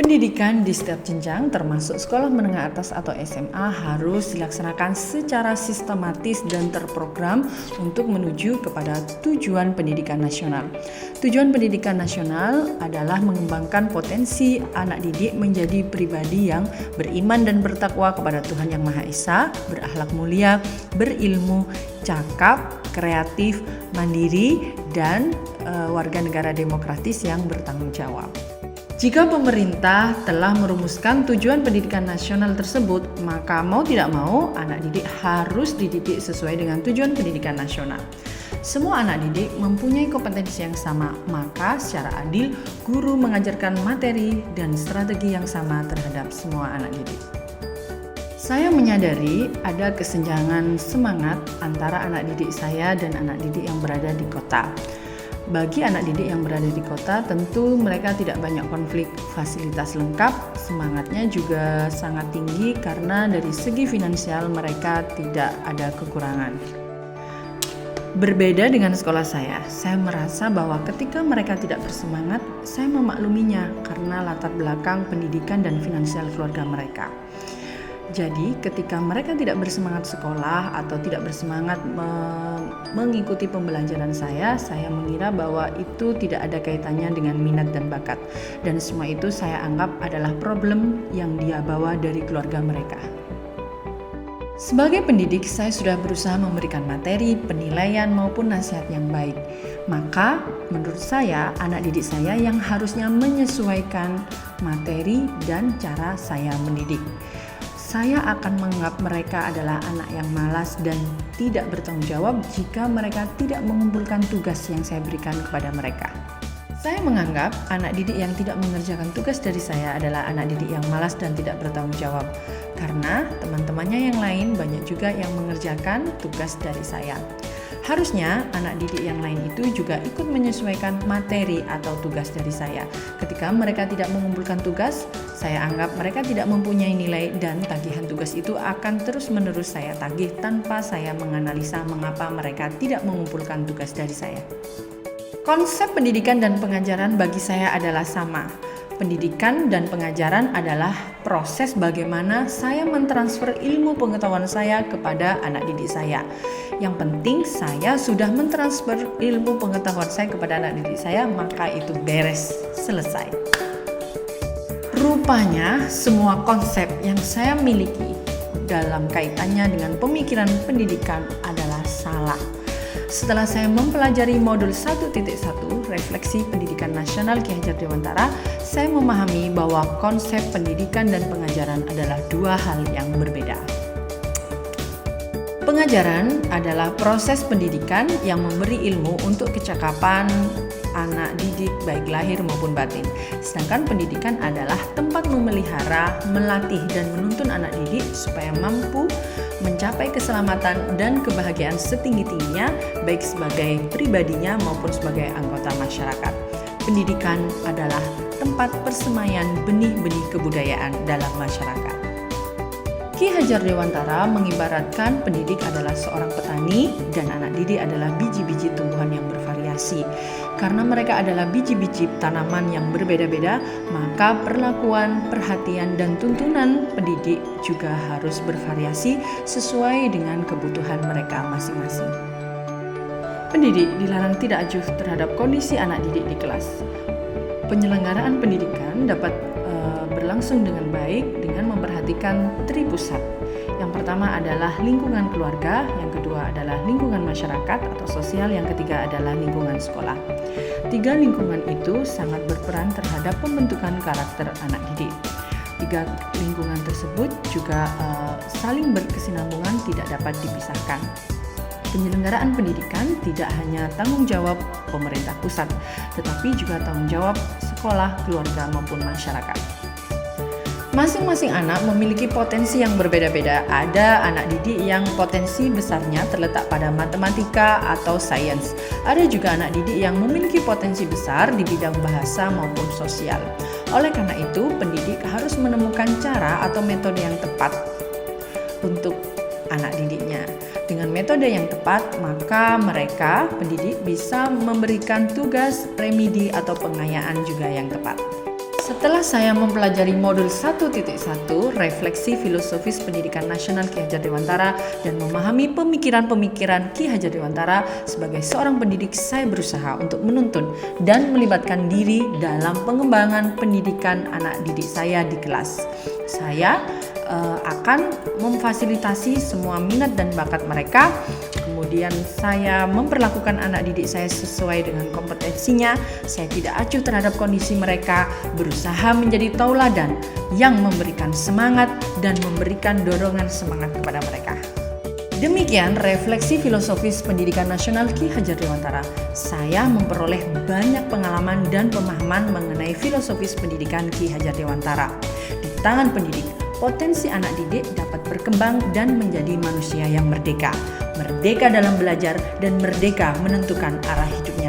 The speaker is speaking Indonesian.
Pendidikan di setiap jenjang termasuk sekolah menengah atas atau SMA harus dilaksanakan secara sistematis dan terprogram untuk menuju kepada tujuan pendidikan nasional. Tujuan pendidikan nasional adalah mengembangkan potensi anak didik menjadi pribadi yang beriman dan bertakwa kepada Tuhan Yang Maha Esa, berakhlak mulia, berilmu, cakap, kreatif, mandiri, dan warga negara demokratis yang bertanggung jawab. Jika pemerintah telah merumuskan tujuan pendidikan nasional tersebut, maka mau tidak mau anak didik harus dididik sesuai dengan tujuan pendidikan nasional. Semua anak didik mempunyai kompetensi yang sama, maka secara adil guru mengajarkan materi dan strategi yang sama terhadap semua anak didik. Saya menyadari ada kesenjangan semangat antara anak didik saya dan anak didik yang berada di kota. Bagi anak didik yang berada di kota, tentu mereka tidak banyak konflik, fasilitas lengkap, semangatnya juga sangat tinggi karena dari segi finansial mereka tidak ada kekurangan. Berbeda dengan sekolah saya merasa bahwa ketika mereka tidak bersemangat, saya memakluminya karena latar belakang pendidikan dan finansial keluarga mereka. Jadi ketika mereka tidak bersemangat sekolah atau tidak bersemangat mengikuti pembelajaran saya mengira bahwa itu tidak ada kaitannya dengan minat dan bakat. Dan semua itu saya anggap adalah problem yang dia bawa dari keluarga mereka. Sebagai pendidik, saya sudah berusaha memberikan materi, penilaian maupun nasihat yang baik. Maka menurut saya, anak didik saya yang harusnya menyesuaikan materi dan cara saya mendidik. Saya akan menganggap mereka adalah anak yang malas dan tidak bertanggung jawab jika mereka tidak mengumpulkan tugas yang saya berikan kepada mereka. Saya menganggap anak didik yang tidak mengerjakan tugas dari saya adalah anak didik yang malas dan tidak bertanggung jawab. Karena teman-temannya yang lain banyak juga yang mengerjakan tugas dari saya. Harusnya anak didik yang lain itu juga ikut menyesuaikan materi atau tugas dari saya. Ketika mereka tidak mengumpulkan tugas, saya anggap mereka tidak mempunyai nilai dan tagihan tugas itu akan terus-menerus saya tagih tanpa saya menganalisa mengapa mereka tidak mengumpulkan tugas dari saya. Konsep pendidikan dan pengajaran bagi saya adalah sama. Pendidikan dan pengajaran adalah proses bagaimana saya mentransfer ilmu pengetahuan saya kepada anak didik saya. Yang penting saya sudah mentransfer ilmu pengetahuan saya kepada anak didik saya, maka itu beres, selesai. Rupanya semua konsep yang saya miliki dalam kaitannya dengan pemikiran pendidikan adalah salah. Setelah saya mempelajari modul 1.1 Refleksi Pendidikan Nasional Ki Hajar Dewantara, saya memahami bahwa konsep pendidikan dan pengajaran adalah dua hal yang berbeda. Pengajaran adalah proses pendidikan yang memberi ilmu untuk kecakapan anak didik baik lahir maupun batin. Sedangkan pendidikan adalah tempat memelihara, melatih dan menuntun anak didik supaya mampu mencapai keselamatan dan kebahagiaan setinggi-tingginya baik sebagai pribadinya maupun sebagai anggota masyarakat. Pendidikan adalah tempat persemaian benih-benih kebudayaan dalam masyarakat. Ki Hajar Dewantara mengibaratkan pendidik adalah seorang petani dan anak didik adalah biji-biji tumbuhan yang bervariasi. Karena mereka adalah biji-biji tanaman yang berbeda-beda, maka perlakuan, perhatian, dan tuntunan pendidik juga harus bervariasi sesuai dengan kebutuhan mereka masing-masing. Pendidik dilarang tidak acuh terhadap kondisi anak didik di kelas. Penyelenggaraan pendidikan dapat berlangsung dengan baik dengan memperhatikan tripusat. Yang pertama adalah lingkungan keluarga, yang kedua adalah lingkungan masyarakat atau sosial, yang ketiga adalah lingkungan sekolah. Tiga lingkungan itu sangat berperan terhadap pembentukan karakter anak didik. Tiga lingkungan tersebut juga saling berkesinambungan, tidak dapat dipisahkan. Penyelenggaraan pendidikan tidak hanya tanggung jawab pemerintah pusat, tetapi juga tanggung jawab sekolah, keluarga, maupun masyarakat. Masing-masing anak memiliki potensi yang berbeda-beda. Ada anak didik yang potensi besarnya terletak pada matematika atau sains. Ada juga anak didik yang memiliki potensi besar di bidang bahasa maupun sosial. Oleh karena itu, pendidik harus menemukan cara atau metode yang tepat untuk anak didiknya. Dengan metode yang tepat, maka mereka, pendidik, bisa memberikan tugas, remedi, atau pengayaan juga yang tepat. Setelah saya mempelajari modul 1.1 Refleksi Filosofis Pendidikan Nasional Ki Hajar Dewantara dan memahami pemikiran-pemikiran Ki Hajar Dewantara, sebagai seorang pendidik saya berusaha untuk menuntun dan melibatkan diri dalam pengembangan pendidikan anak didik saya di kelas. Saya akan memfasilitasi semua minat dan bakat mereka. Kemudian saya memperlakukan anak didik saya sesuai dengan kompetensinya. Saya tidak acuh terhadap kondisi mereka, berusaha menjadi tauladan yang memberikan semangat dan memberikan dorongan semangat kepada mereka. Demikian refleksi filosofis pendidikan nasional Ki Hajar Dewantara. Saya memperoleh banyak pengalaman dan pemahaman mengenai filosofis pendidikan Ki Hajar Dewantara. Di tangan pendidik, potensi anak didik dapat berkembang dan menjadi manusia yang merdeka. Merdeka dalam belajar dan merdeka menentukan arah hidupnya